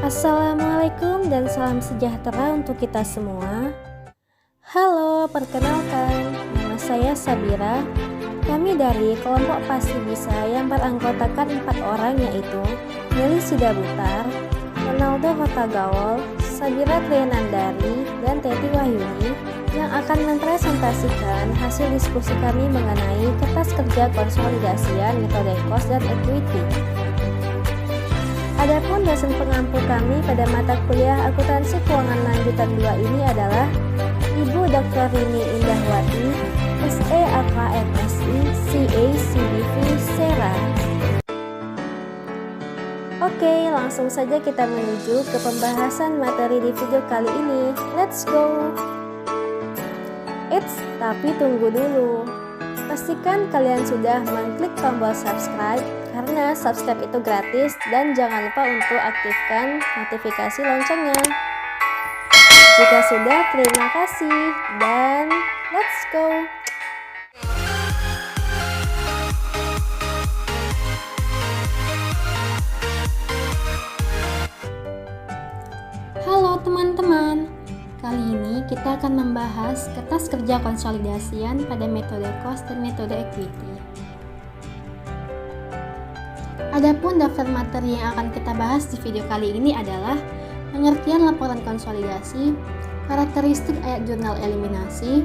Assalamualaikum dan salam sejahtera untuk kita semua. Halo, perkenalkan, nama saya Sabira. Kami dari kelompok Pasti Bisa yang beranggotakan 4 orang, yaitu Meli Sidabutar, Ronaldo Hotagawol, Sabira Trianandari, dan Teti Wahyuni yang akan mempresentasikan hasil diskusi kami mengenai kertas kerja konsolidasian metode cost dan equity. Adapun dosen pengampu kami pada mata kuliah Akuntansi Keuangan Lanjutan 2 ini adalah Ibu Dr. Rini Indahwati, SE AKMSI, CA CDV Sera. Oke, langsung saja kita menuju ke pembahasan materi di video kali ini. Let's go! Eits, tapi tunggu dulu. Pastikan kalian sudah mengklik tombol subscribe karena subscribe itu gratis, dan jangan lupa untuk aktifkan notifikasi loncengnya. Jika sudah, terima kasih dan let's go. Halo teman-teman. Kali ini kita akan membahas kertas kerja konsolidasian pada metode cost dan metode equity. Adapun daftar materi yang akan kita bahas di video kali ini adalah pengertian laporan konsolidasi, karakteristik ayat jurnal eliminasi,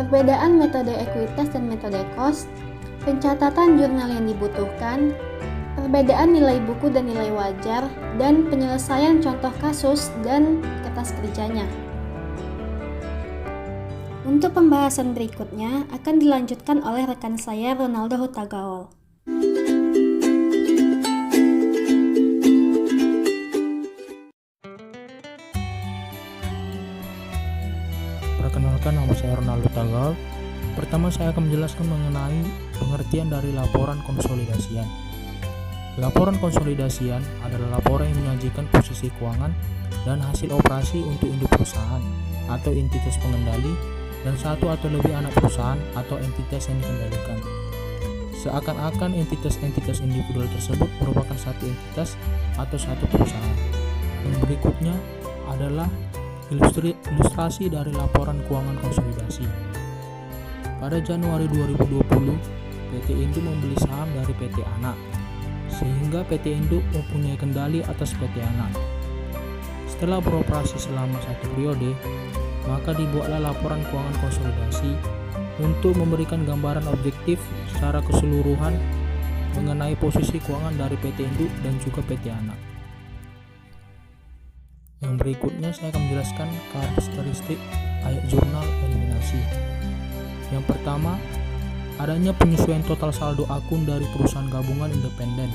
perbedaan metode ekuitas dan metode cost, pencatatan jurnal yang dibutuhkan, perbedaan nilai buku dan nilai wajar, dan penyelesaian contoh kasus dan kertas kerjanya. Untuk pembahasan berikutnya akan dilanjutkan oleh rekan saya Ronaldo Hotagawol. Perkenalkan, nama saya Ronaldo Hotagawol. Pertama saya akan menjelaskan mengenai pengertian dari laporan konsolidasian. Laporan konsolidasian adalah laporan yang menyajikan posisi keuangan dan hasil operasi untuk induk perusahaan atau entitas pengendali dan satu atau lebih anak perusahaan atau entitas yang dikendalikan. Seakan-akan entitas-entitas individual tersebut merupakan satu entitas atau satu perusahaan. Yang berikutnya adalah ilustrasi dari laporan keuangan konsolidasi. Pada Januari 2020, PT Induk membeli saham dari PT Anak, sehingga PT Induk mempunyai kendali atas PT Anak. Setelah beroperasi selama 1 periode, maka dibuatlah laporan keuangan konsolidasi untuk memberikan gambaran objektif secara keseluruhan mengenai posisi keuangan dari PT Induk dan juga PT Anak. Yang berikutnya saya akan menjelaskan karakteristik ayat jurnal eliminasi. Yang pertama, adanya penyesuaian total saldo akun dari perusahaan gabungan independen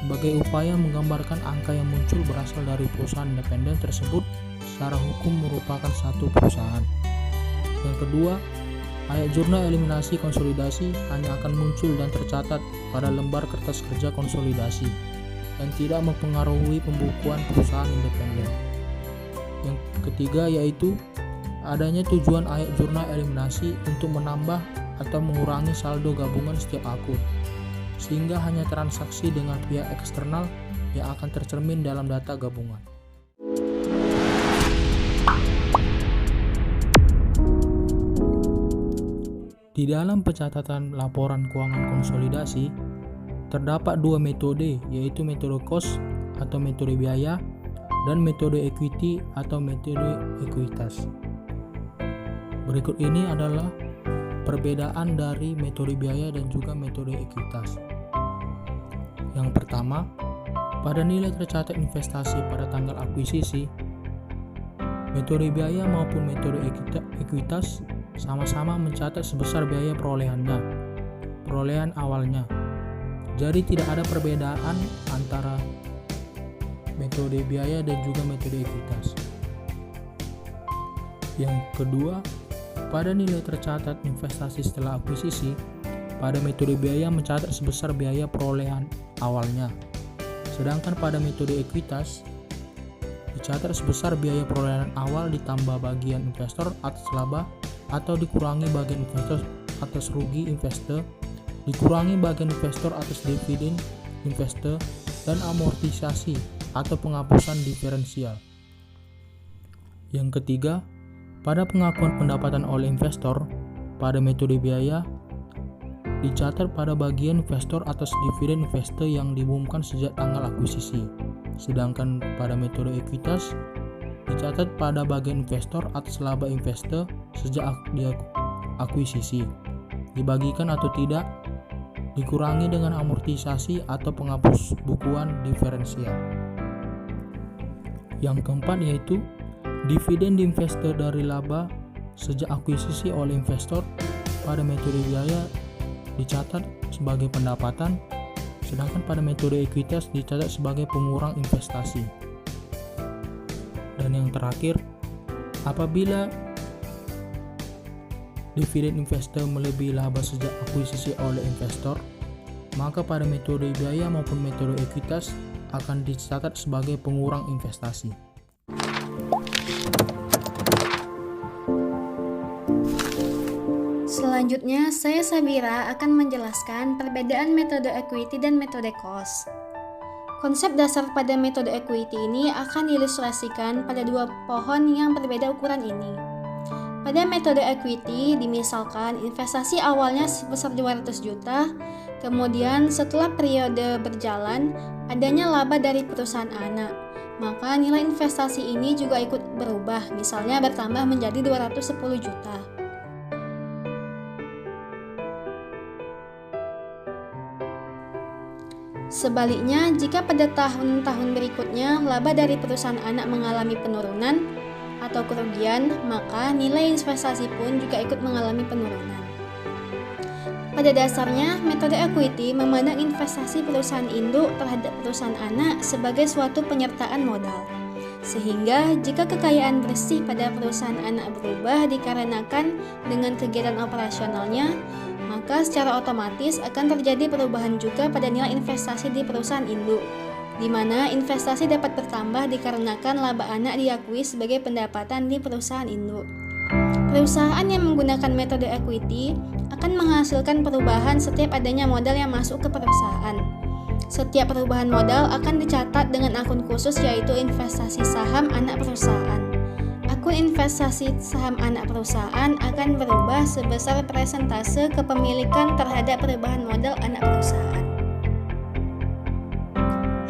sebagai upaya menggambarkan angka yang muncul berasal dari perusahaan independen tersebut secara hukum merupakan satu perusahaan. Yang kedua, ayat jurnal eliminasi konsolidasi hanya akan muncul dan tercatat pada lembar kertas kerja konsolidasi dan tidak mempengaruhi pembukuan perusahaan independen. Yang ketiga yaitu adanya tujuan ayat jurnal eliminasi untuk menambah atau mengurangi saldo gabungan setiap akun, sehingga hanya transaksi dengan pihak eksternal yang akan tercermin dalam data gabungan. Di dalam pencatatan laporan keuangan konsolidasi, terdapat 2 metode, yaitu metode cost atau metode biaya dan metode equity atau metode ekuitas. Berikut ini adalah perbedaan dari metode biaya dan juga metode ekuitas. Yang pertama, pada nilai tercatat investasi pada tanggal akuisisi, metode biaya maupun metode ekuitas sama-sama mencatat sebesar biaya perolehan awalnya. Jadi tidak ada perbedaan antara metode biaya dan juga metode ekuitas. Yang kedua, pada nilai tercatat investasi setelah akuisisi, pada metode biaya mencatat sebesar biaya perolehan awalnya. Sedangkan pada metode ekuitas dicatat sebesar biaya perolehan awal ditambah bagian investor atas laba atau dikurangi bagian investor atas rugi investor, dikurangi bagian investor atas dividen investor, dan amortisasi atau penghapusan diferensial. Yang ketiga, pada pengakuan pendapatan oleh investor pada metode biaya dicatat pada bagian investor atas dividen investor yang diumumkan sejak tanggal akuisisi. Sedangkan pada metode ekuitas dicatat pada bagian investor atas laba investor sejak akuisisi. Dibagikan atau tidak, dikurangi dengan amortisasi atau penghapus bukuan diferensial. Yang keempat yaitu dividen investor dari laba sejak akuisisi oleh investor pada metode biaya dicatat sebagai pendapatan, sedangkan pada metode ekuitas dicatat sebagai pengurang investasi. Dan yang terakhir, apabila dividen investor melebihi laba sejak akuisisi oleh investor, maka pada metode biaya maupun metode ekuitas akan dicatat sebagai pengurang investasi. Selanjutnya, saya Sabira akan menjelaskan perbedaan metode equity dan metode cost. Konsep dasar pada metode equity ini akan diilustrasikan pada dua pohon yang berbeda ukuran ini. Pada metode equity, dimisalkan investasi awalnya sebesar 200 juta, kemudian setelah periode berjalan, adanya laba dari perusahaan anak. Maka nilai investasi ini juga ikut berubah, misalnya bertambah menjadi 210 juta. Sebaliknya, jika pada tahun-tahun berikutnya laba dari perusahaan anak mengalami penurunan atau kerugian, maka nilai investasi pun juga ikut mengalami penurunan. Pada dasarnya, metode equity memandang investasi perusahaan induk terhadap perusahaan anak sebagai suatu penyertaan modal. Sehingga jika kekayaan bersih pada perusahaan anak berubah dikarenakan dengan kegiatan operasionalnya, maka secara otomatis akan terjadi perubahan juga pada nilai investasi di perusahaan induk, di mana investasi dapat bertambah dikarenakan laba anak diakui sebagai pendapatan di perusahaan induk. Perusahaan yang menggunakan metode equity akan menghasilkan perubahan setiap adanya modal yang masuk ke perusahaan. Setiap perubahan modal akan dicatat dengan akun khusus yaitu investasi saham anak perusahaan. Akun investasi saham anak perusahaan akan berubah sebesar persentase kepemilikan terhadap perubahan modal anak perusahaan.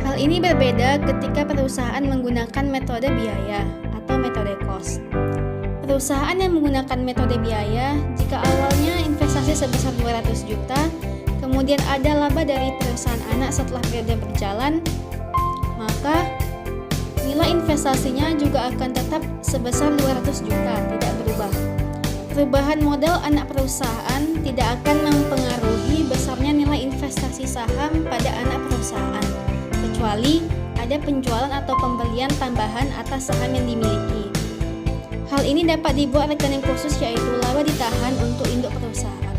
Hal ini berbeda ketika perusahaan menggunakan metode biaya atau metode cost. Perusahaan yang menggunakan metode biaya, jika awalnya investasi sebesar 200 juta, kemudian ada laba dari perusahaan anak setelah periode berjalan, maka nilai investasinya juga akan tetap sebesar 200 juta, tidak berubah. Perubahan modal anak perusahaan tidak akan mempengaruhi besarnya nilai investasi saham pada anak perusahaan, kecuali ada penjualan atau pembelian tambahan atas saham yang dimiliki. Hal ini dapat dibuat rekening khusus yaitu laba ditahan untuk induk perusahaan.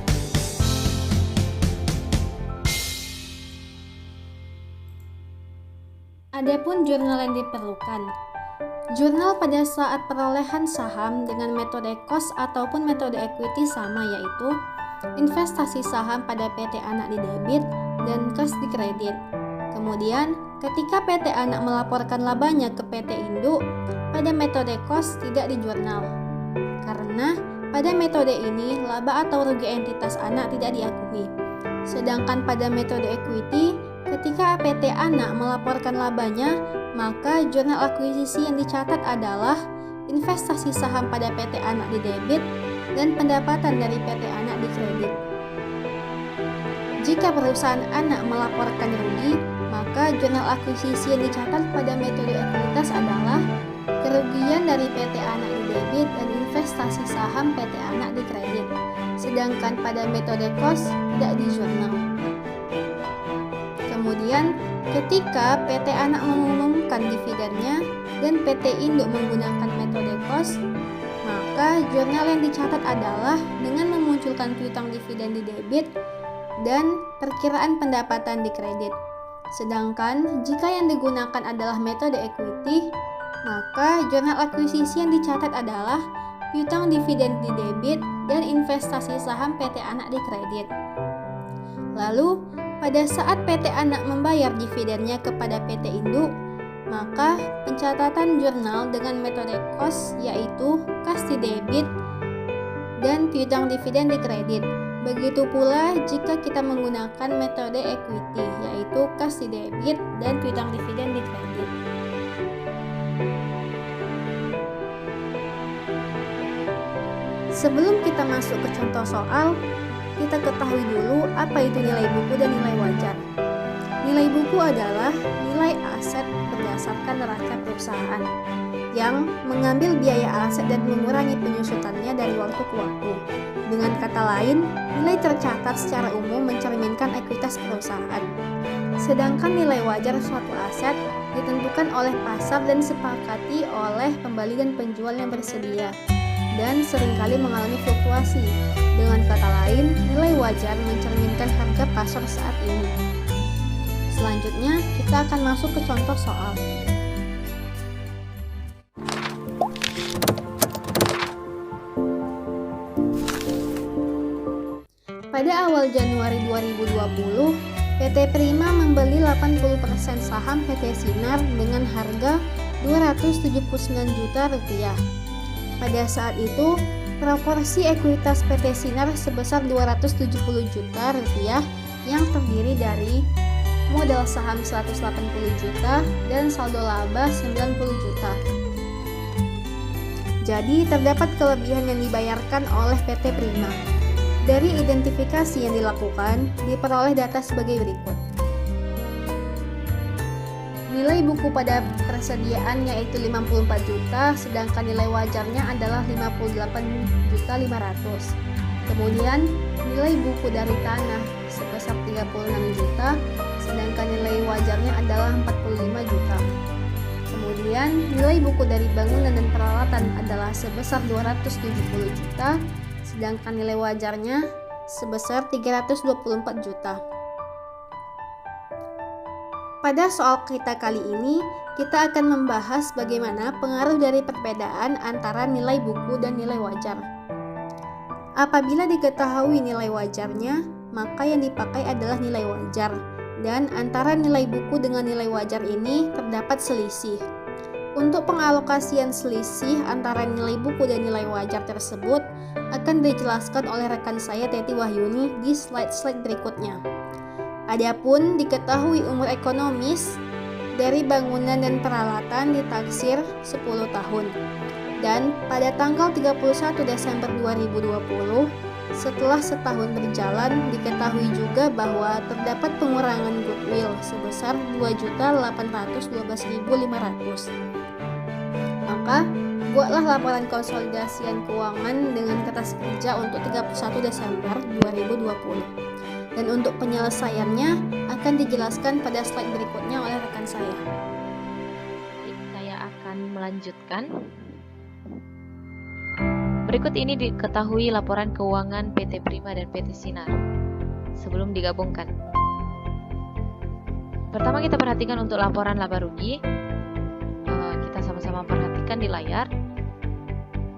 Adapun jurnal yang diperlukan. Jurnal pada saat perolehan saham dengan metode cost ataupun metode equity sama, yaitu investasi saham pada PT anak di debit dan cash di kredit. Kemudian, ketika PT anak melaporkan labanya ke PT induk, pada metode cost tidak di jurnal. Karena pada metode ini laba atau rugi entitas anak tidak diakui. Sedangkan pada metode equity, ketika PT anak melaporkan labanya, maka jurnal akuisisi yang dicatat adalah investasi saham pada PT anak di debit dan pendapatan dari PT anak di kredit. Jika perusahaan anak melaporkan rugi, maka jurnal akuisisi yang dicatat pada metode ekuitas adalah kerugian dari PT anak di debit dan investasi saham PT anak di kredit. Sedangkan pada metode cost tidak di jurnal. Kemudian, ketika PT anak mengumumkan dividennya dan PT induk menggunakan metode cost, maka jurnal yang dicatat adalah dengan memunculkan piutang dividen di debit dan perkiraan pendapatan di kredit. Sedangkan jika yang digunakan adalah metode equity, maka jurnal akuisisi yang dicatat adalah piutang dividen di debit dan investasi saham PT anak di kredit. Lalu, pada saat PT anak membayar dividennya kepada PT induk, Maka pencatatan jurnal dengan metode cost yaitu cash di debit dan piutang dividen di kredit. Begitu pula jika kita menggunakan metode equity yaitu cash di debit dan piutang dividen di kredit. Sebelum kita masuk ke contoh soal, kita ketahui dulu apa itu nilai buku dan nilai wajar. Nilai buku adalah nilai aset berdasarkan neraca perusahaan yang mengambil biaya aset dan mengurangi penyusutannya dari waktu ke waktu. Dengan kata lain, nilai tercatat secara umum mencerminkan ekuitas perusahaan. Sedangkan nilai wajar suatu aset ditentukan oleh pasar dan disepakati oleh pembeli dan penjual yang bersedia, dan seringkali mengalami fluktuasi. Dengan kata lain, nilai wajar mencerminkan harga pasar saat ini. Selanjutnya, kita akan masuk ke contoh soal. Pada awal Januari 2020, PT Prima membeli 80% saham PT Sinar dengan harga Rp279 juta. Pada saat itu, proporsi ekuitas PT Sinar sebesar Rp270 juta yang terdiri dari modal saham 180 juta dan saldo laba 90 juta. Jadi terdapat kelebihan yang dibayarkan oleh PT Prima. Dari identifikasi yang dilakukan, diperoleh data sebagai berikut. Nilai buku pada persediaan yaitu 54 juta, sedangkan nilai wajarnya adalah 58.500.000. Kemudian, nilai buku dari tanah sebesar 36 juta, sedangkan nilai wajarnya adalah 45 juta. Kemudian, nilai buku dari bangunan dan peralatan adalah sebesar 270 juta, sedangkan nilai wajarnya sebesar 324 juta. Pada soal kita kali ini, kita akan membahas bagaimana pengaruh dari perbedaan antara nilai buku dan nilai wajar. Apabila diketahui nilai wajarnya, maka yang dipakai adalah nilai wajar, dan antara nilai buku dengan nilai wajar ini terdapat selisih. Untuk pengalokasian selisih antara nilai buku dan nilai wajar tersebut akan dijelaskan oleh rekan saya Teti Wahyuni di slide-slide berikutnya. Adapun diketahui umur ekonomis dari bangunan dan peralatan ditaksir 10 tahun. Dan pada tanggal 31 Desember 2020, setelah setahun berjalan, diketahui juga bahwa terdapat pengurangan goodwill sebesar 2.812.500. Maka, buatlah laporan konsolidasian keuangan dengan kertas kerja untuk 31 Desember 2020. Dan untuk penyelesaiannya akan dijelaskan pada slide berikutnya oleh rekan saya. Baik, saya akan melanjutkan. Berikut ini diketahui laporan keuangan PT Prima dan PT Sinar sebelum digabungkan. Pertama kita perhatikan untuk laporan laba rugi. Kita sama-sama perhatikan di layar.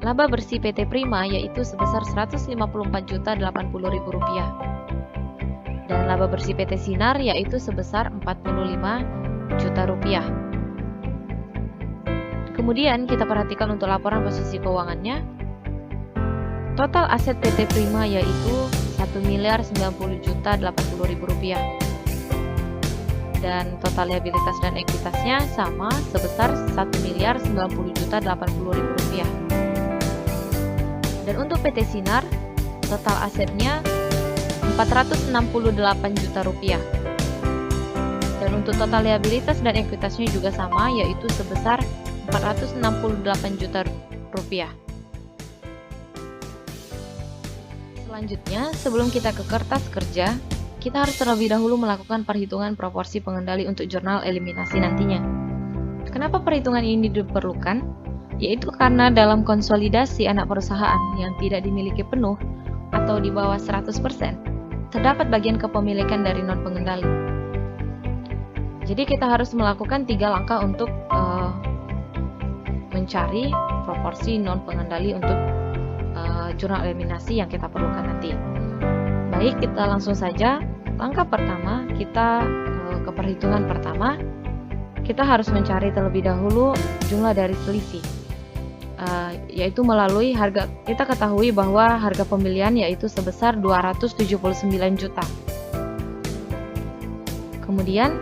Laba bersih PT Prima yaitu sebesar Rp154.080.000 dan laba bersih PT Sinar yaitu sebesar Rp45 juta. Kemudian kita perhatikan untuk laporan posisi keuangannya. Total aset PT Prima yaitu Rp1.090.080.000 dan total liabilitas dan ekuitasnya sama sebesar Rp1.090.080.000. Dan untuk PT Sinar total asetnya Rp468 juta. Dan untuk total liabilitas dan ekuitasnya juga sama yaitu sebesar Rp468 juta. Selanjutnya, sebelum kita ke kertas kerja, kita harus terlebih dahulu melakukan perhitungan proporsi pengendali untuk jurnal eliminasi nantinya. Kenapa perhitungan ini diperlukan? Yaitu karena dalam konsolidasi anak perusahaan yang tidak dimiliki penuh atau di bawah 100%, terdapat bagian kepemilikan dari non-pengendali. Jadi kita harus melakukan 3 langkah untuk mencari proporsi non-pengendali untuk jurnal eliminasi yang kita perlukan nanti. Baik, kita langsung saja. Langkah pertama, kita ke perhitungan pertama, kita harus mencari terlebih dahulu jumlah dari selisih, yaitu melalui harga. Kita ketahui bahwa harga pembelian yaitu sebesar 279 juta. Kemudian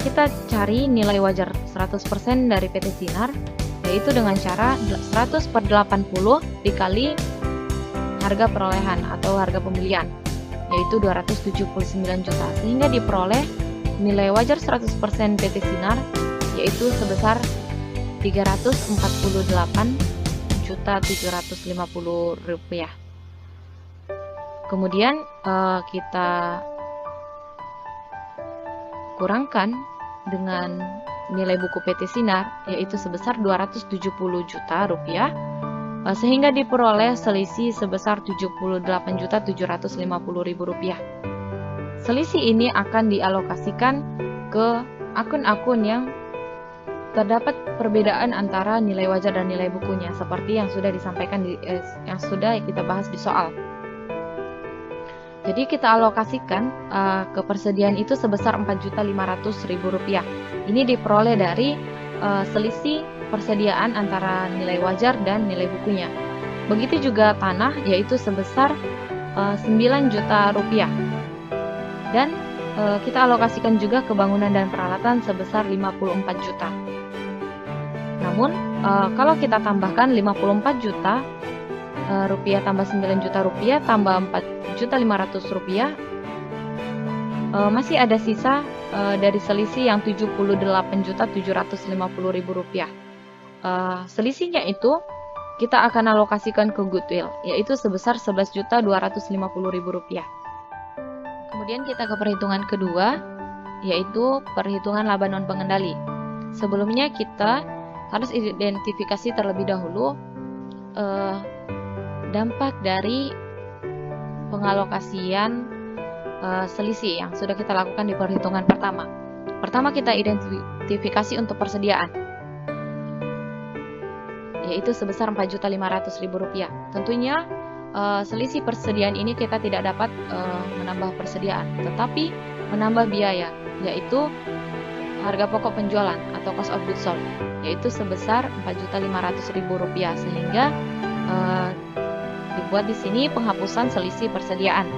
kita cari nilai wajar 100% dari PT Sinar, yaitu dengan cara 100 per 80 dikali harga perolehan atau harga pembelian, yaitu 279 juta, sehingga diperoleh nilai wajar 100% PT Sinar yaitu sebesar 348.750.000 rupiah. Kemudian kita kurangkan dengan nilai buku PT Sinar yaitu sebesar 270 juta rupiah, sehingga diperoleh selisih sebesar 78.750.000 rupiah. Selisih ini akan dialokasikan ke akun-akun yang terdapat perbedaan antara nilai wajar dan nilai bukunya, seperti yang sudah disampaikan yang sudah kita bahas di soal. Jadi kita alokasikan ke persediaan itu sebesar 4.500.000 rupiah. Ini diperoleh dari selisih persediaan antara nilai wajar dan nilai bukunya. Begitu juga tanah, yaitu sebesar 9 juta rupiah. Dan kita alokasikan juga ke bangunan dan peralatan sebesar 54 juta. Namun kalau kita tambahkan 54 juta rupiah tambah 9 juta rupiah tambah 4.500.000 rupiah, masih ada sisa dari selisih yang 78.750.000 rupiah. Selisihnya itu kita akan alokasikan ke goodwill, yaitu sebesar 11.250.000 rupiah. Kemudian kita ke perhitungan kedua, yaitu perhitungan laba non pengendali. Sebelumnya kita harus identifikasi terlebih dahulu dampak dari pengalokasian selisih yang sudah kita lakukan di perhitungan pertama. Pertama kita identifikasi untuk persediaan, yaitu sebesar 4.500.000 rupiah. Tentunya selisih persediaan ini kita tidak dapat menambah persediaan, tetapi menambah biaya, yaitu harga pokok penjualan atau cost of goods sold, yaitu sebesar 4.500.000 rupiah, sehingga dibuat di sini penghapusan selisih persediaan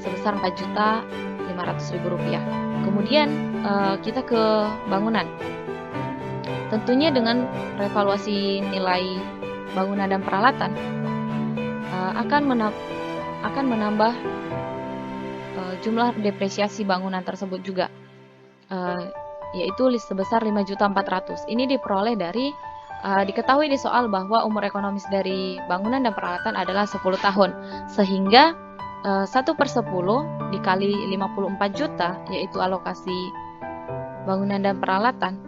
sebesar 4.500.000 rupiah. Kemudian kita ke bangunan. Tentunya dengan revaluasi nilai bangunan dan peralatan akan menambah jumlah depresiasi bangunan tersebut juga, yaitu sebesar 5.400.000. Ini diperoleh dari diketahui di soal bahwa umur ekonomis dari bangunan dan peralatan adalah 10 tahun, sehingga 1/10 dikali 54 juta, yaitu alokasi bangunan dan peralatan,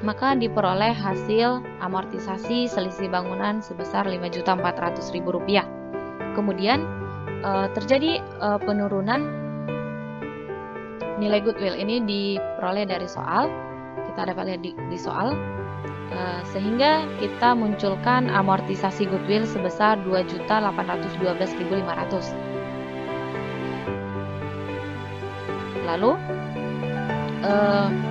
maka diperoleh hasil amortisasi selisih bangunan sebesar 5.400.000 rupiah. Kemudian terjadi penurunan nilai goodwill. Ini diperoleh dari soal, kita dapat lihat di soal, sehingga kita munculkan amortisasi goodwill sebesar 2.812.500. Lalu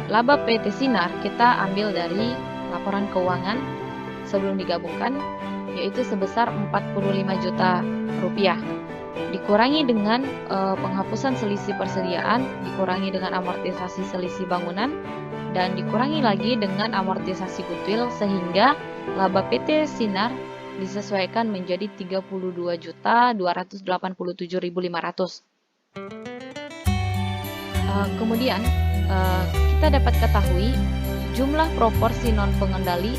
laba PT Sinar kita ambil dari laporan keuangan sebelum digabungkan, yaitu sebesar 45 juta rupiah, dikurangi dengan penghapusan selisih persediaan, dikurangi dengan amortisasi selisih bangunan, dan dikurangi lagi dengan amortisasi goodwill, sehingga laba PT Sinar disesuaikan menjadi 32.287.500. Kemudian kita dapat ketahui jumlah proporsi non pengendali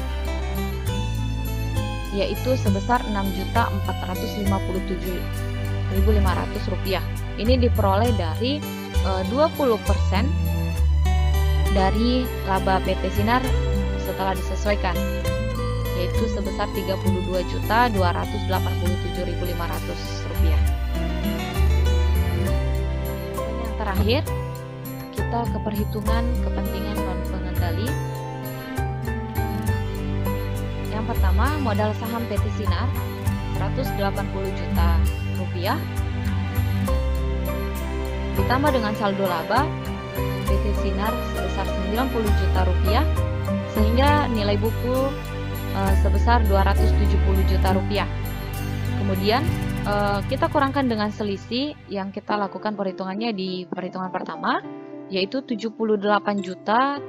yaitu sebesar 6.457.500 rupiah. Ini diperoleh dari 20% dari laba PT Sinar setelah disesuaikan, yaitu sebesar 32.287.500 rupiah. Yang terakhir, kita ke perhitungan kepentingan non pengendali. Yang pertama, modal saham PT Sinar 180 juta rupiah ditambah dengan saldo laba PT Sinar sebesar 90 juta rupiah, sehingga nilai buku sebesar 270 juta rupiah. Kemudian kita kurangkan dengan selisih yang kita lakukan perhitungannya di perhitungan pertama, yaitu 78.750.000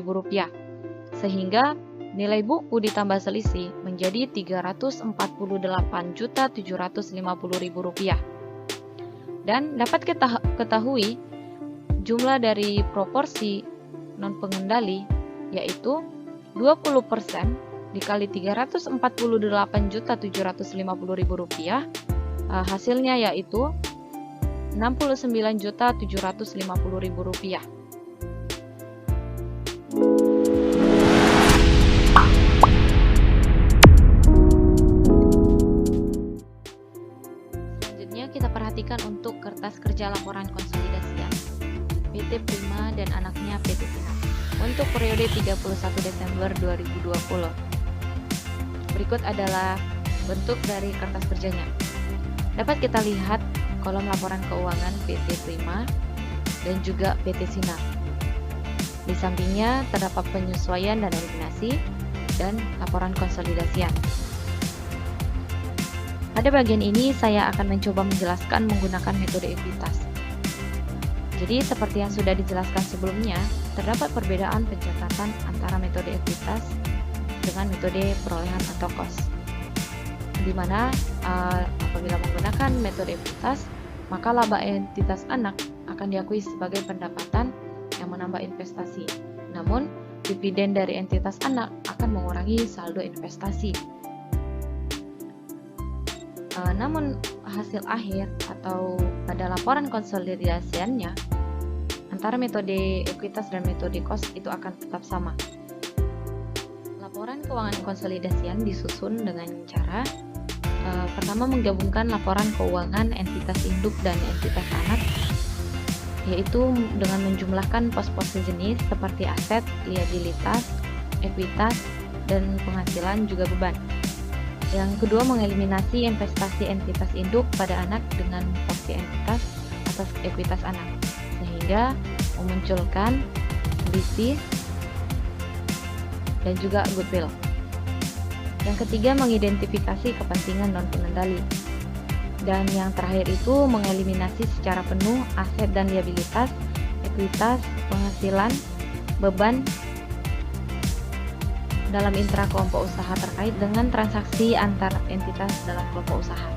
rupiah, sehingga nilai buku ditambah selisih menjadi 348.750.000 rupiah. Dan dapat kita ketahui jumlah dari proporsi non pengendali yaitu 20% dikali 348.750.000 rupiah, hasilnya yaitu 69.750.000 rupiah. Selanjutnya kita perhatikan untuk kertas kerja laporan konsolidasian PT Prima dan anaknya PT Sinar untuk periode 31 Desember 2020. Berikut adalah bentuk dari kertas kerjanya. Dapat kita lihat kolom laporan keuangan PT Prima dan juga PT Sinar. Di sampingnya terdapat penyesuaian dan eliminasi dan laporan konsolidasian. Pada bagian ini saya akan mencoba menjelaskan menggunakan metode ekuitas. Jadi seperti yang sudah dijelaskan sebelumnya, terdapat perbedaan pencatatan antara metode ekuitas dengan metode perolehan atau cost. Di mana apabila menggunakan metode ekuitas, maka laba entitas anak akan diakui sebagai pendapatan yang menambah investasi. Namun, dividen dari entitas anak akan mengurangi saldo investasi. Namun, hasil akhir atau pada laporan konsolidasiannya antara metode ekuitas dan metode cost itu akan tetap sama. Laporan keuangan konsolidasian disusun dengan cara pertama menggabungkan laporan keuangan entitas induk dan entitas anak, yaitu dengan menjumlahkan pos-pos sejenis seperti aset, liabilitas, ekuitas, dan penghasilan juga beban. Yang kedua, mengeliminasi investasi entitas induk pada anak dengan porsi entitas atas ekuitas anak, sehingga memunculkan selisih dan juga goodwill. Yang ketiga, mengidentifikasi kepentingan non-pengendali. Dan yang terakhir itu mengeliminasi secara penuh aset dan liabilitas, ekuitas, penghasilan, beban dalam intra kelompok usaha terkait dengan transaksi antar entitas dalam kelompok usaha.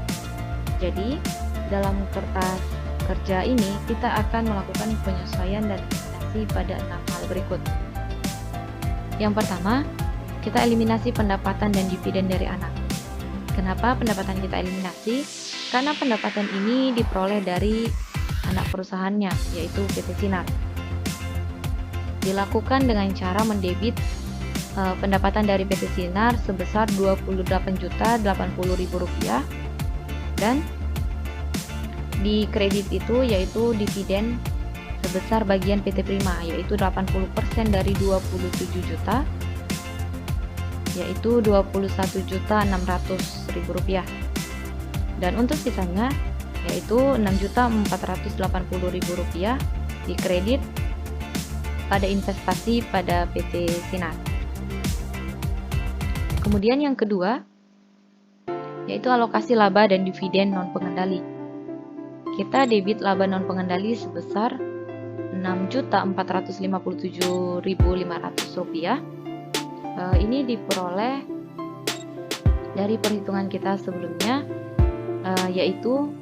Jadi, dalam kertas kerja ini kita akan melakukan penyesuaian dan eliminasi pada 6 hal berikut. Yang pertama, kita eliminasi pendapatan dan dividen dari anak. Kenapa pendapatan kita eliminasi? Karena pendapatan ini diperoleh dari anak perusahaannya, yaitu PT Sinar. Dilakukan dengan cara mendebit pendapatan dari PT Sinar sebesar Rp28.080.000 dan di kredit itu yaitu dividen sebesar bagian PT Prima, yaitu 80% dari 27 juta, yaitu Rp21.600.000, dan untuk sisanya yaitu Rp6.480.000 dikredit pada investasi pada PT Sinar. Kemudian yang kedua yaitu alokasi laba dan dividen non pengendali. Kita debit laba non pengendali sebesar Rp6.457.500. Ini diperoleh dari perhitungan kita sebelumnya, yaitu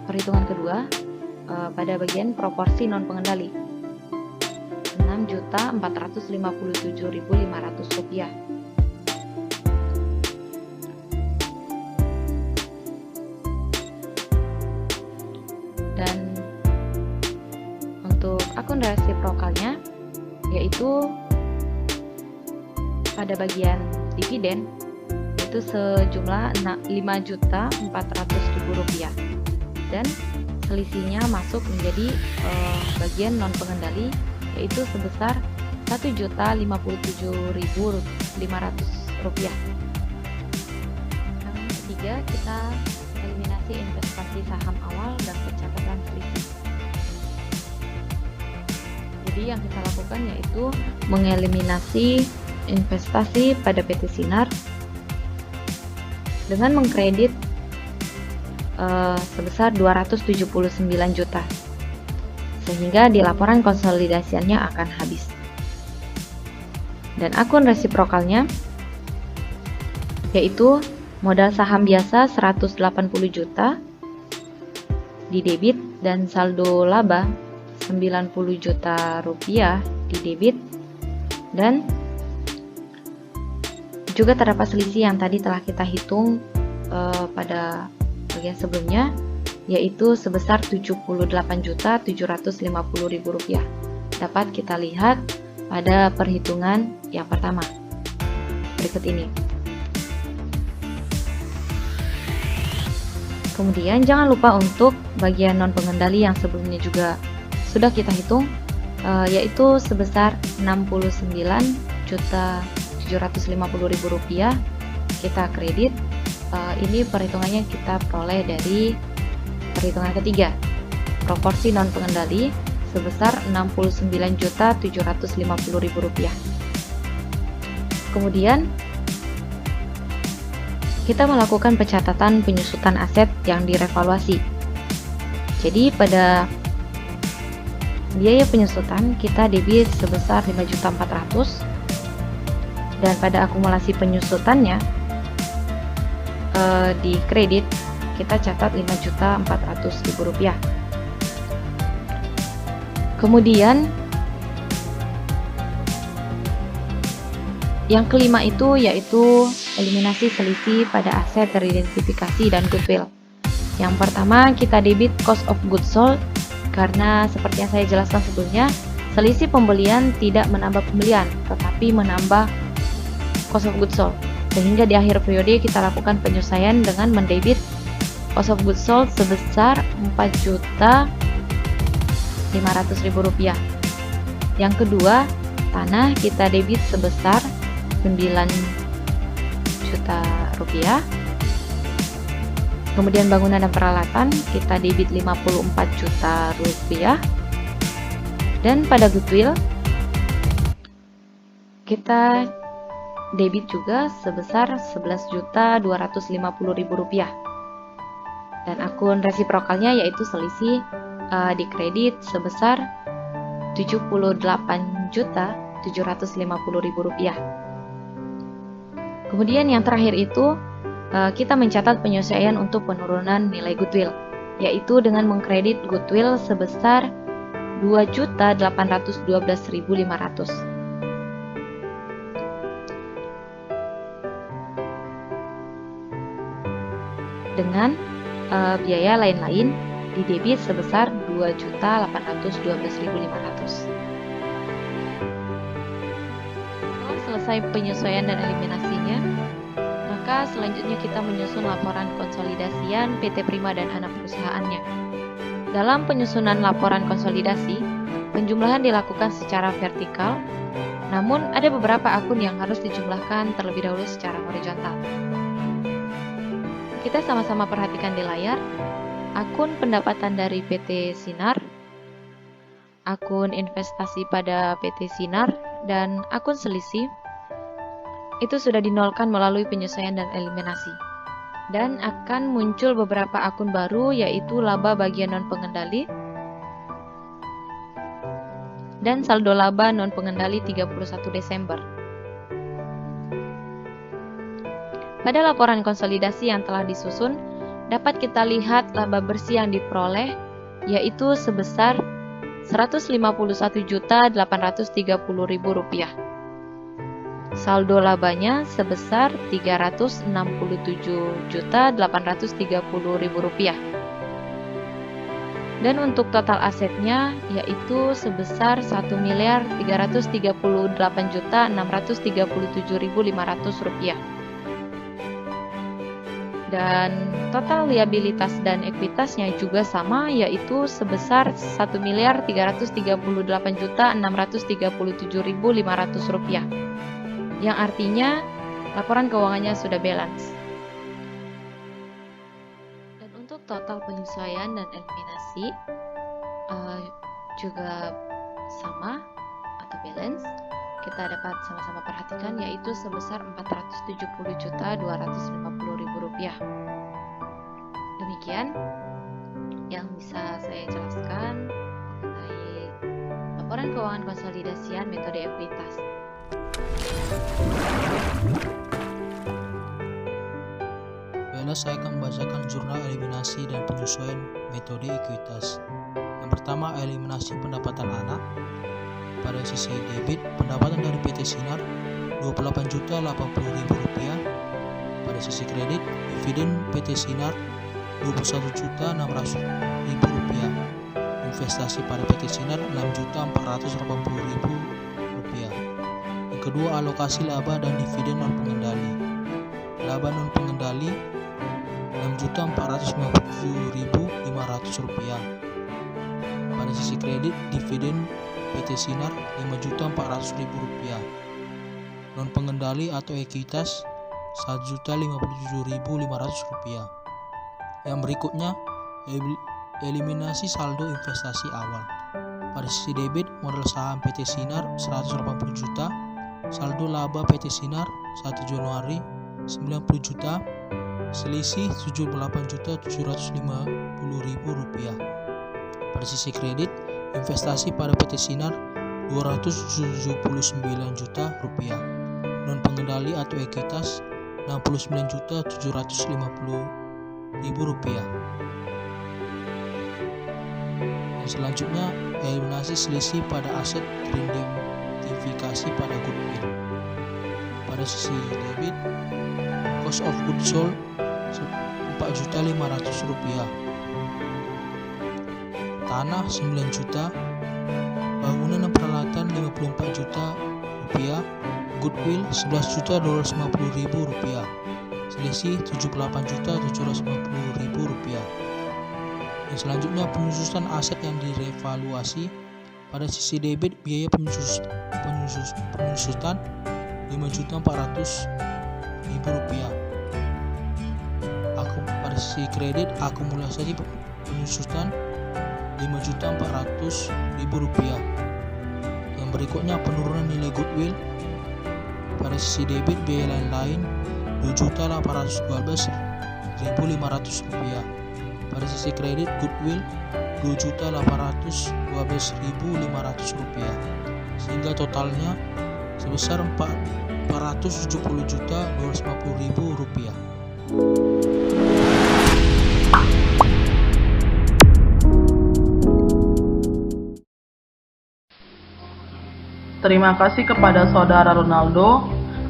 perhitungan kedua pada bagian proporsi non pengendali, Rp6.457.500. Dan untuk akun resiprokalnya yaitu pada bagian dividen itu sejumlah Rp5.400.000 dan selisihnya masuk menjadi bagian non pengendali yaitu sebesar Rp1.057.500. Yang ketiga, kita eliminasi investasi saham awal dan pencatatan selisih. Jadi yang kita lakukan yaitu mengeliminasi investasi pada PT Sinar dengan mengkredit sebesar 279 juta, sehingga di laporan konsolidasiannya akan habis. Dan akun resiprokalnya yaitu modal saham biasa 180 juta di debit dan saldo laba 90 juta rupiah di debit, dan juga terdapat selisih yang tadi telah kita hitung pada bagian sebelumnya, yaitu sebesar 78.750.000 rupiah. Dapat kita lihat pada perhitungan yang pertama berikut ini. Kemudian jangan lupa untuk bagian non pengendali yang sebelumnya juga sudah kita hitung, yaitu sebesar 69.750.000 rupiah kita kredit. Ini perhitungannya kita peroleh dari perhitungan ketiga, proporsi non pengendali sebesar 69.750.000 rupiah. Kemudian kita melakukan pencatatan penyusutan aset yang direvaluasi. Jadi pada biaya penyusutan kita debit sebesar 5.400.000, dan pada akumulasi penyusutannya di kredit kita catat 5.400.000 rupiah. Kemudian yang kelima itu yaitu eliminasi selisih pada aset teridentifikasi dan goodwill. Yang pertama kita debit cost of goods sold, karena seperti yang saya jelaskan sebelumnya, selisih pembelian tidak menambah pembelian tetapi menambah cost of goods sold, sehingga di akhir periode kita lakukan penyesuaian dengan mendebit cost of goods sold sebesar 4.500.000 rupiah. Yang kedua, tanah kita debit sebesar 9 juta rupiah. Kemudian bangunan dan peralatan kita debit 54 juta rupiah. Dan pada goodwill kita debit juga sebesar 11.250.000 rupiah. Dan akun resiprokalnya yaitu selisih di kredit sebesar 78.750.000 rupiah. Kemudian yang terakhir itu kita mencatat penyesuaian untuk penurunan nilai goodwill, yaitu dengan mengkredit goodwill sebesar 2.812.500. Dengan biaya lain-lain di debit sebesar 2.812.500. Setelah selesai penyesuaian dan eliminasinya, maka selanjutnya kita menyusun laporan konsolidasian PT Prima dan anak perusahaannya. Dalam penyusunan laporan konsolidasi, penjumlahan dilakukan secara vertikal, namun ada beberapa akun yang harus dijumlahkan terlebih dahulu secara horizontal. Kita sama-sama perhatikan di layar, akun pendapatan dari PT Sinar, akun investasi pada PT Sinar, dan akun selisih itu sudah dinolkan melalui penyesuaian dan eliminasi. Dan akan muncul beberapa akun baru, yaitu laba bagian non pengendali dan saldo laba non pengendali 31 Desember. Pada laporan konsolidasi yang telah disusun, dapat kita lihat laba bersih yang diperoleh, yaitu sebesar Rp151.830.000. Saldo labanya sebesar Rp367.830.000. Dan untuk total asetnya yaitu sebesar Rp1.338.637.500. Dan total liabilitas dan ekuitasnya juga sama, yaitu sebesar Rp1.338.637.500, yang artinya laporan keuangannya sudah balance. Dan untuk total penyesuaian dan eliminasi juga sama atau balance, kita dapat sama-sama perhatikan yaitu sebesar Rp470.250.000. Demikian yang bisa saya jelaskan mengenai laporan keuangan konsolidasian metode ekuitas. Baiklah, saya akan membacakan jurnal eliminasi dan penyesuaian metode ekuitas. Yang pertama, eliminasi pendapatan anak. Pada sisi debit, pendapatan dari PT Sinar Rp28.080.000. Pada sisi kredit, dividen PT Sinar Rp21.600.000. Investasi pada PT Sinar Rp6.480.000. Yang kedua, alokasi laba dan dividen non pengendali. Laba non pengendali Rp6.457.500. Pada sisi kredit, dividen PT Sinar Rp5.400.000. Non pengendali atau ekuitas Rp1.057.500. Yang berikutnya, eliminasi saldo investasi awal. Pada sisi debit, modal saham PT Sinar 180 juta, saldo laba PT Sinar 1 Januari 90 juta, selisih Rp78.750.000. Pada sisi kredit, investasi pada PT Sinar Rp279 juta, non pengendali atau ekuitas Rp69.750.000. Yang selanjutnya, eliminasi selisih pada aset teridentifikasi pada goodwill. Pada sisi debit, cost of goods sold Rp4.500.000, tanah 9 juta, bangunan dan peralatan Rp54 juta, goodwill Rp11.250.000, selisih Rp78.750.000. Yang selanjutnya, penyusutan aset yang direvaluasi. Pada sisi debit, biaya penyusutan Rp5.400.000. Pada sisi kredit, akumulasi penyusutan Rp5.400.000. Yang berikutnya, penurunan nilai goodwill. Pada sisi debit, biaya lain-lain Rp2.812.500. Pada sisi kredit, goodwill Rp2.812.500, sehingga totalnya sebesar Rp470.250.000. Terima kasih kepada Saudara Ronaldo.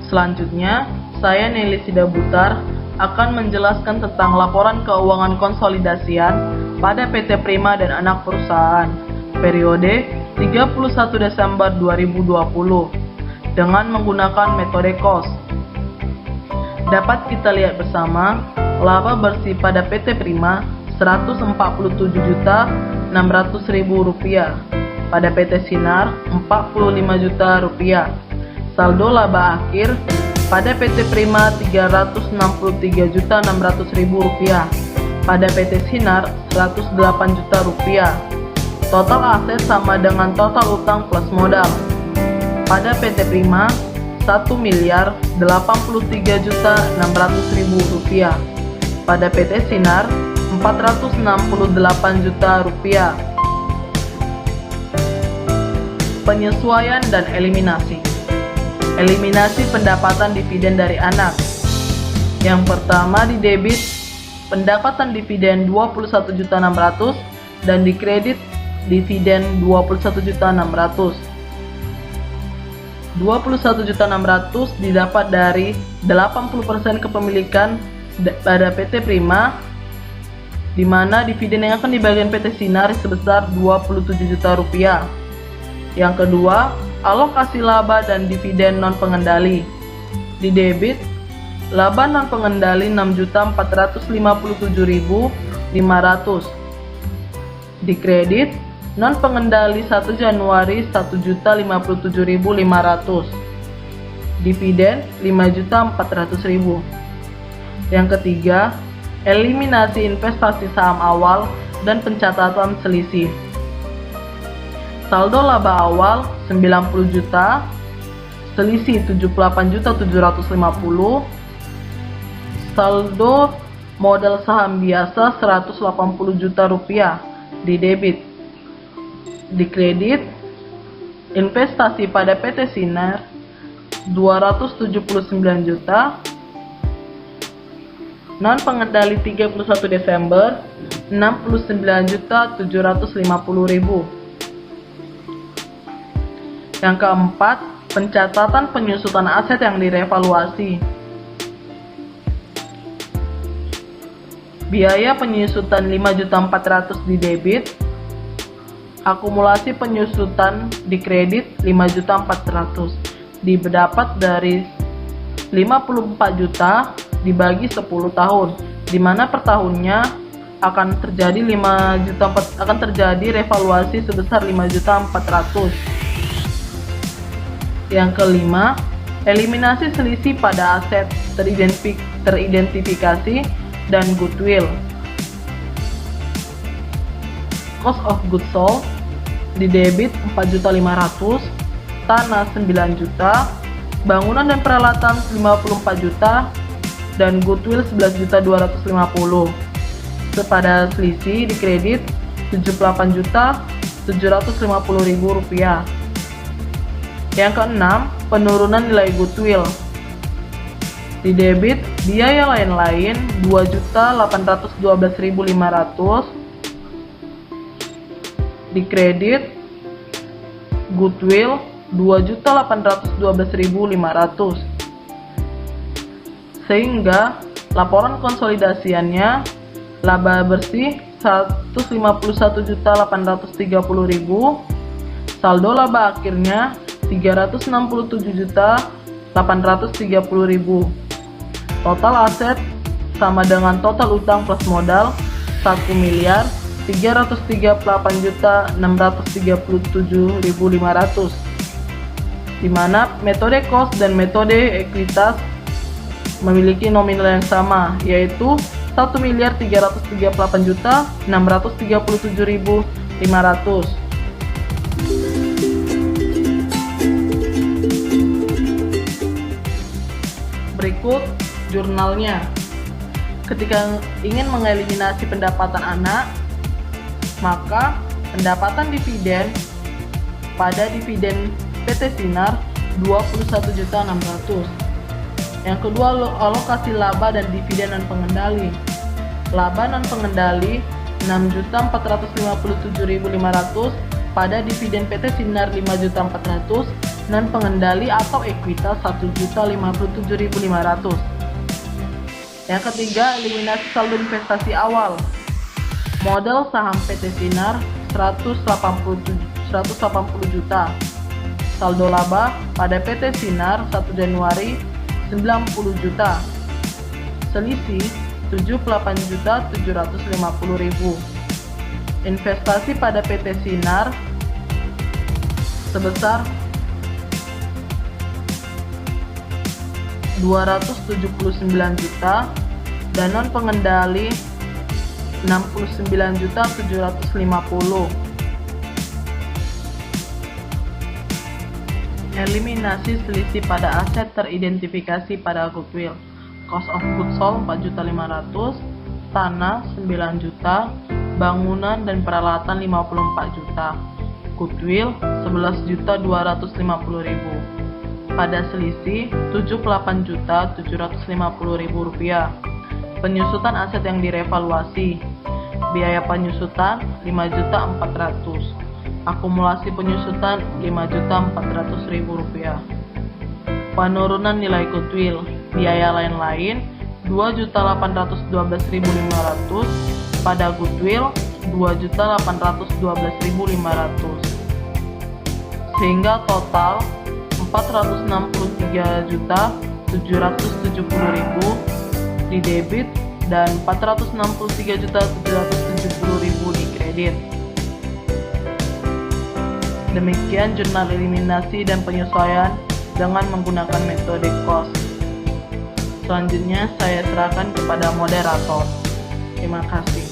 Selanjutnya, saya Nelly Sidabutar akan menjelaskan tentang laporan keuangan konsolidasian pada PT Prima dan anak perusahaan periode 31 Desember 2020 dengan menggunakan metode cost. Dapat kita lihat bersama, laba bersih pada PT Prima Rp147.600.000, pada PT Sinar Rp45 juta, saldo laba akhir pada PT Prima Rp363.600.000, pada PT Sinar Rp108 juta. Total aset sama dengan total utang plus modal. Pada PT Prima Rp1.083.600.000, pada PT Sinar Rp468 juta. Penyesuaian dan eliminasi. Eliminasi pendapatan dividen dari anak. Yang pertama, di debit pendapatan dividen Rp21.600.000 dan di kredit dividen Rp21.600.000. Rp21.600.000 didapat dari 80% kepemilikan pada PT Prima, di mana dividen yang akan dibagikan PT Sinar sebesar Rp27 juta. Yang kedua, alokasi laba dan dividen non pengendali. Di debit, laba non pengendali Rp6.457.500. Di kredit, non pengendali 1 Januari Rp1.057.500. Dividen Rp5.400.000. Yang ketiga, eliminasi investasi saham awal dan pencatatan selisih. Saldo laba awal 90 juta, selisih 78.750.000, saldo modal saham biasa 180 juta rupiah di debit. Di kredit, investasi pada PT Sinar 279 juta, non pengendali 31 Desember 69.750.000. Yang keempat, pencatatan penyusutan aset yang direvaluasi. Biaya penyusutan 5.400.000 di debit, akumulasi penyusutan di kredit 5.400.000 didapat dari 54 juta dibagi 10 tahun, di mana per tahunnya akan terjadi revaluasi sebesar 5.400.000. Yang kelima, eliminasi selisih pada aset teridentifikasi dan goodwill. Cost of goods sold di debit 4.500.000, tanah 9 juta, bangunan dan peralatan 54 juta, dan goodwill 11.250.000. Pada selisih di kredit 78.750.000 rupiah. Yang keenam, penurunan nilai goodwill. Di debit, biaya lain-lain 2.812.500. Di kredit, goodwill 2.812.500. Sehingga laporan konsolidasiannya laba bersih 151.830.000, saldo laba akhirnya 367.830.000. Total aset sama dengan total utang plus modal 1.338.637.500, di mana metode cost dan metode ekuitas memiliki nominal yang sama, yaitu 1.338.637.500. Berikut jurnalnya. Ketika ingin mengeliminasi pendapatan anak, maka pendapatan dividen pada dividen PT Sinar 21.600.000. Yang kedua, alokasi laba dan dividen non pengendali. Laba non pengendali 6.457.500 pada dividen PT Sinar 5.400.000, non pengendali atau ekuitas 1.057.500. Yang ketiga, eliminasi saldo investasi awal. Modal saham PT Sinar 180 juta. Saldo laba pada PT Sinar 1 Januari 90 juta. Selisih 78.750.000. Investasi pada PT Sinar sebesar 279 juta dan non pengendali 69.750.000. Eliminasi selisih pada aset teridentifikasi pada goodwill. Cost of goods sold 4.500.000, tanah 9 juta, bangunan dan peralatan 54 juta, goodwill 11.250.000. Pada selisih 78.750.000 rupiah. Penyusutan aset yang direvaluasi. Biaya penyusutan 5.400.000. Akumulasi penyusutan 5.400.000 rupiah. Penurunan nilai goodwill. Biaya lain-lain 2.812.500 pada goodwill 2.812.500. Sehingga total 463.770.000 di debit dan 463.770.000 di kredit. Demikian jurnal eliminasi dan penyesuaian dengan menggunakan metode cost. Selanjutnya saya serahkan kepada moderator. Terima kasih.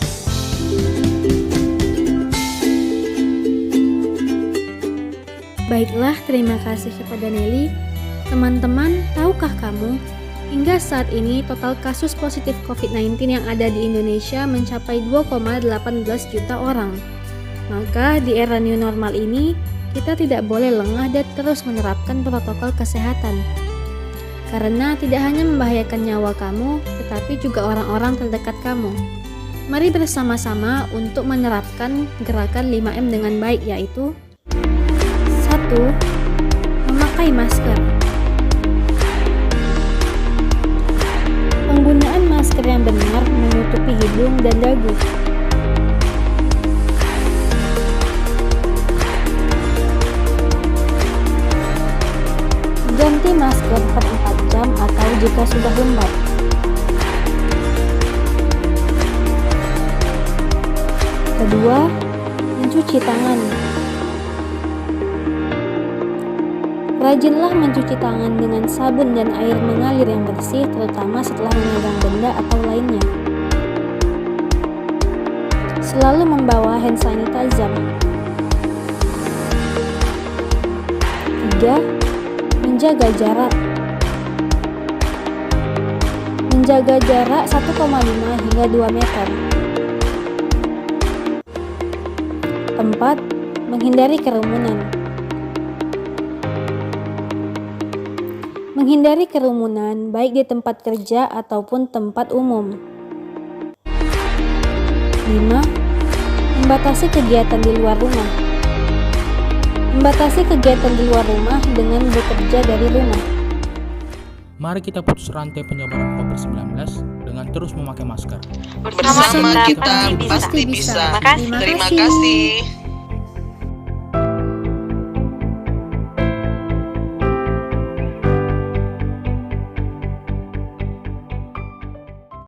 Baiklah, terima kasih kepada Nelly. Teman-teman, tahukah kamu, hingga saat ini total kasus positif COVID-19 yang ada di Indonesia mencapai 2,18 juta orang. Maka di era new normal ini, kita tidak boleh lengah dan terus menerapkan protokol kesehatan. Karena tidak hanya membahayakan nyawa kamu, tetapi juga orang-orang terdekat kamu. Mari bersama-sama untuk menerapkan gerakan 5M dengan baik, yaitu 1. Memakai masker. Penggunaan masker yang benar menutupi hidung dan dagu. Ganti masker per 4 jam atau jika sudah lembab. Kedua, mencuci tangan. Rajinlah mencuci tangan dengan sabun dan air mengalir yang bersih, terutama setelah memegang benda atau lainnya. Selalu membawa hand sanitizer. 3. Menjaga jarak. Menjaga jarak 1,5 hingga 2 meter. 4. Menghindari kerumunan. Menghindari kerumunan baik di tempat kerja ataupun tempat umum. 5. Membatasi kegiatan di luar rumah. Membatasi kegiatan di luar rumah dengan bekerja dari rumah. Mari kita putus rantai penyebaran COVID-19 dengan terus memakai masker. Bersama kita pasti bisa. Terima kasih.